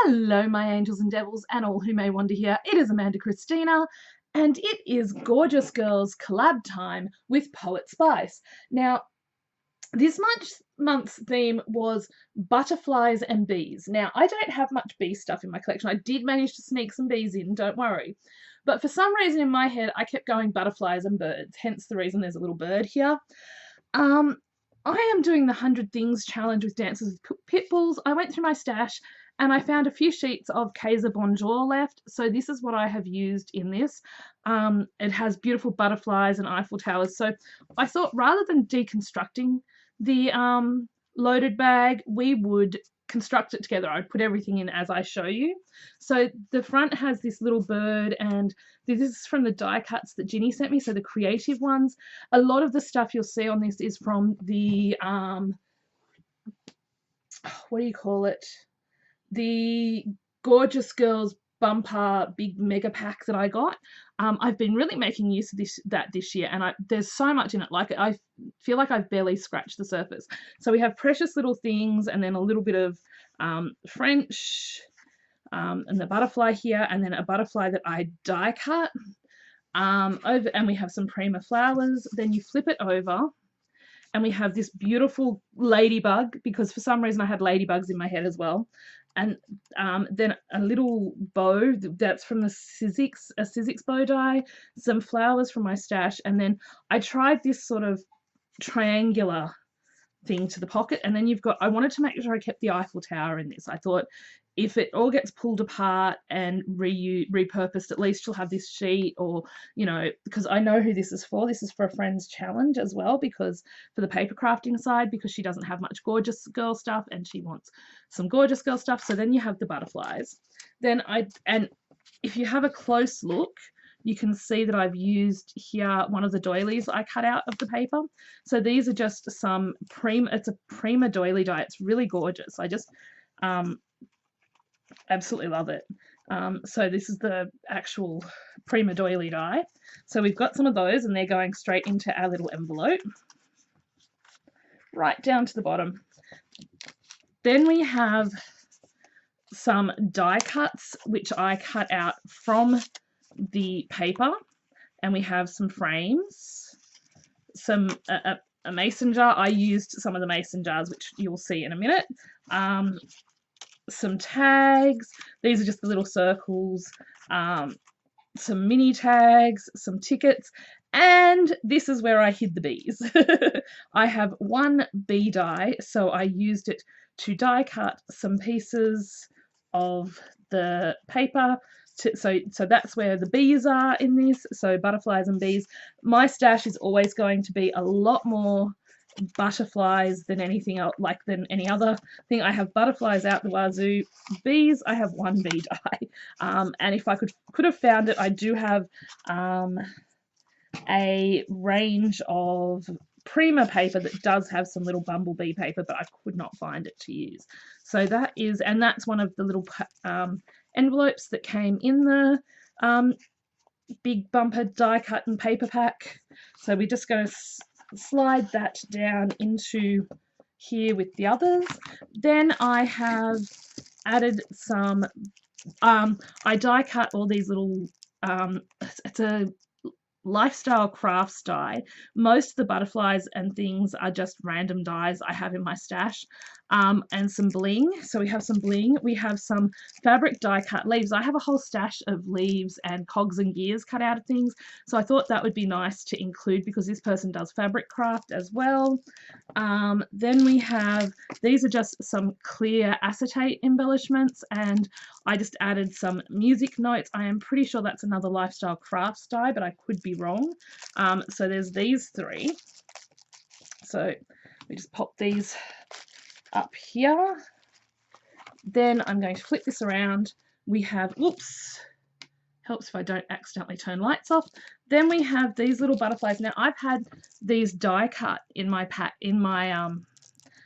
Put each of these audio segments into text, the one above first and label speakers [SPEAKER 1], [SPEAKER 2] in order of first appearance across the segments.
[SPEAKER 1] Hello, my angels and devils, and all who may wander here. It is Amanda Christina, and it is Gorjuss Girls collab time with Poetspice. Now, this month's theme was butterflies and bees. Now, I don't have much bee stuff in my collection. I did manage to sneak some bees in, don't worry. But for some reason in my head, I kept going butterflies and birds, hence the reason there's a little bird here. I am doing the 100 Things challenge with Dances with Pitbulls. I went through my stash and I found a few sheets of Kaiser Bonjour left. So this is what I have used in this. It has beautiful butterflies and Eiffel Towers. So I thought rather than deconstructing the loaded bag, we would construct it together. I'd put everything in as I show you. So the front has this little bird, and this is from the die cuts that Ginny sent me, so the creative ones. A lot of the stuff you'll see on this is from the what do you call it, the Gorjuss Girls bumper big mega pack that I got. I've been really making use of this year, and there's so much in it. Like, I feel like I've barely scratched the surface. So we have precious little things, and then a little bit of French, and the butterfly here, and then a butterfly that I die cut over, and we have some Prima flowers. Then you flip it over, and we have this beautiful ladybug, because for some reason I had ladybugs in my head as well. And then a little bow that's from the Sizzix bow die, some flowers from my stash, and then I tried this sort of triangular thing to the pocket. And then you've got, I wanted to make sure I kept the Eiffel Tower in this. I thought if it all gets pulled apart and repurposed, at least you'll have this sheet, or, you know, because I know who this is for. This is for a friend's challenge as well, because for the paper crafting side, because she doesn't have much Gorjuss Girl stuff and she wants some Gorjuss Girl stuff. So then you have the butterflies. Then and if you have a close look, you can see that I've used here one of the doilies I cut out of the paper. So these are just some it's a Prima doily die. It's really gorgeous. I just absolutely love it. So this is the actual Prima doily die. So we've got some of those, and they're going straight into our little envelope, right down to the bottom. Then we have some die cuts, which I cut out from the paper, and we have some frames, some a mason jar. I used some of the mason jars, which you'll see in a minute. Some tags. These are just the little circles. Some mini tags, some tickets, and this is where I hid the bees. I have one bee die, so I used it to die cut some pieces of the paper. So that's where the bees are in this. So butterflies and bees. My stash is always going to be a lot more butterflies than anything else, like than any other thing. I have butterflies out the wazoo. Bees, I have one bee die. And if I could have found it, I do have a range of Prima paper that does have some little bumblebee paper, but I could not find it to use. So that is, and that's one of the little envelopes that came in the big bumper die cut and paper pack. So we're just going to slide that down into here with the others. Then I have added some, I die cut all these little, it's a lifestyle crafts die. Most of the butterflies and things are just random dies I have in my stash, and some bling. So we have some bling. We have some fabric die cut leaves. I have a whole stash of leaves and cogs and gears cut out of things, so I thought that would be nice to include because this person does fabric craft as well. Then we have, these are just some clear acetate embellishments, and I just added some music notes. I am pretty sure that's another lifestyle crafts die, but I could be wrong. So there's these three. So we just pop these up here. Then I'm going to flip this around. We have, whoops, helps if I don't accidentally turn lights off. Then we have these little butterflies. Now I've had these die cut in my pack, in my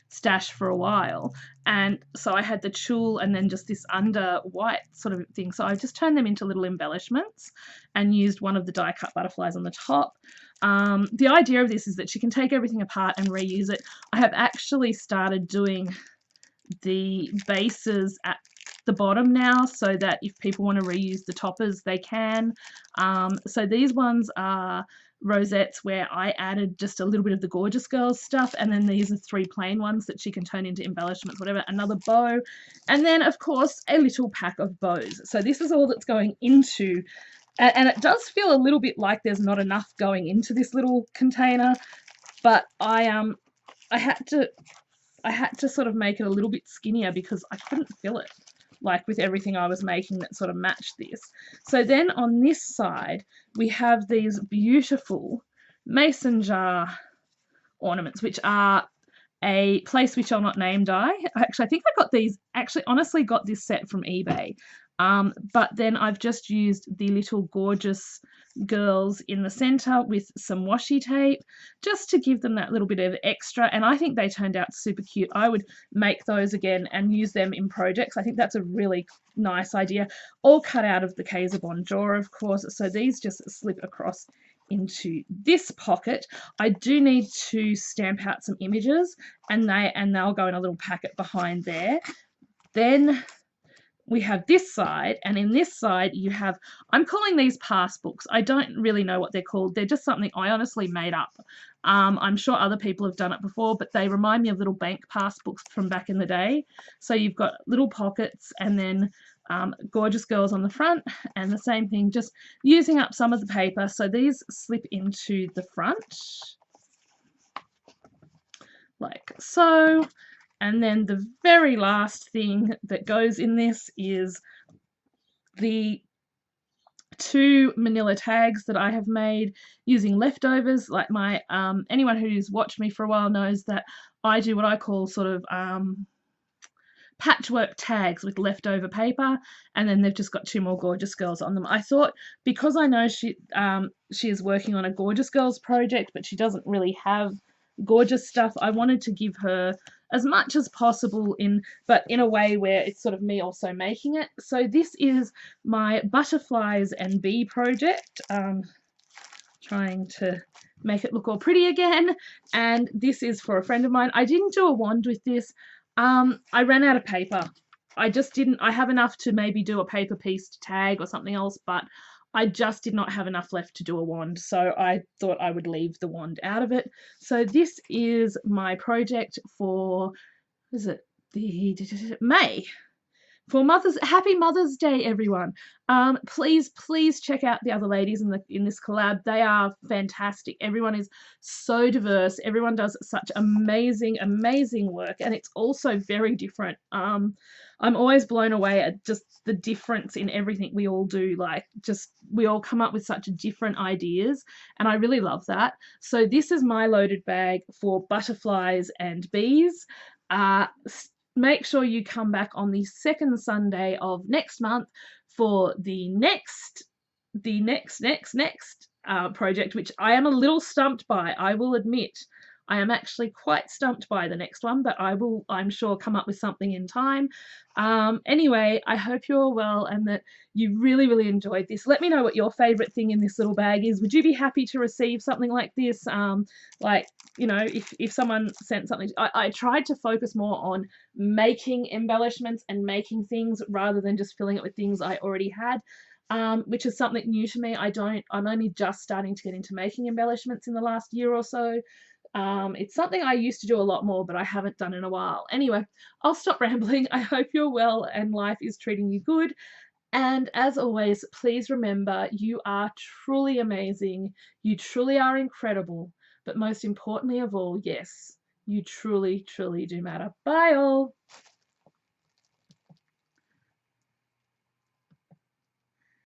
[SPEAKER 1] stash for a while, and so I had the tulle and then just this under white sort of thing. So I just turned them into little embellishments and used one of the die cut butterflies on the top. The idea of this is that you can take everything apart and reuse it. I have actually started doing the bases the bottom now so that if people want to reuse the toppers, they can. So these ones are rosettes where I added just a little bit of the Gorjuss Girls stuff, and then these are 3 plain ones that she can turn into embellishments, whatever. Another bow, and then of course a little pack of bows. So this is all that's going into, and it does feel a little bit like there's not enough going into this little container, but I had to sort of make it a little bit skinnier because I couldn't fill it, like with everything I was making that sort of matched this. So then on this side, we have these beautiful mason jar ornaments, which are a place we shall not name die. Actually, I think I got these, honestly got this set from eBay. But then I've just used the little Gorjuss Girls in the center with some washi tape just to give them that little bit of extra, and I think they turned out super cute. I would make those again and use them in projects. I think that's a really nice idea. All cut out of the Kaiser Bonjour, of course, so these just slip across into this pocket. I do need to stamp out some images, and they'll go in a little packet behind there. Then we have this side, and in this side you have, I'm calling these passbooks. I don't really know what they're called. They're just something I honestly made up. I'm sure other people have done it before, but they remind me of little bank passbooks from back in the day. So you've got little pockets, and then Gorjuss Girls on the front, and the same thing, just using up some of the paper. So these slip into the front like so. And then the very last thing that goes in this is the 2 manila tags that I have made using leftovers. Like my anyone who's watched me for a while knows that I do what I call sort of patchwork tags with leftover paper, and then they've just got 2 more Gorjuss Girls on them. I thought, because I know she is working on a Gorjuss Girls project, but she doesn't really have Gorjuss stuff, I wanted to give her as much as possible, but in a way where it's sort of me also making it. So this is my butterflies and bee project, trying to make it look all pretty again, and this is for a friend of mine. I didn't do a wand with this. I ran out of paper. I have enough to maybe do a paper pieced tag or something else, but I just did not have enough left to do a wand, so I thought I would leave the wand out of it. So this is my project for, is it the May? For Happy Mother's Day, everyone. Please check out the other ladies in this collab. They are fantastic. Everyone is so diverse. Everyone does such amazing work, and it's also very different. I'm always blown away at just the difference in everything we all do. Like, just we all come up with such different ideas, and I really love that. So this is my loaded bag for butterflies and bees. Make sure you come back on the 2nd Sunday of next month for the next project, which I am a little stumped by. I will admit, I am actually quite stumped by the next one, but I will, I'm sure, come up with something in time. Anyway, I hope you're well and that you really enjoyed this. Let me know what your favorite thing in this little bag is. Would you be happy to receive something like this? Like, you know, if someone sent something, I tried to focus more on making embellishments and making things rather than just filling it with things I already had. Which is something new to me. I'm only just starting to get into making embellishments in the last year or so. It's something I used to do a lot more, but I haven't done in a while. Anyway, I'll stop rambling. I hope you're well and life is treating you good. And as always, please remember, you are truly amazing. You truly are incredible. But most importantly of all, yes, you truly do matter. Bye all.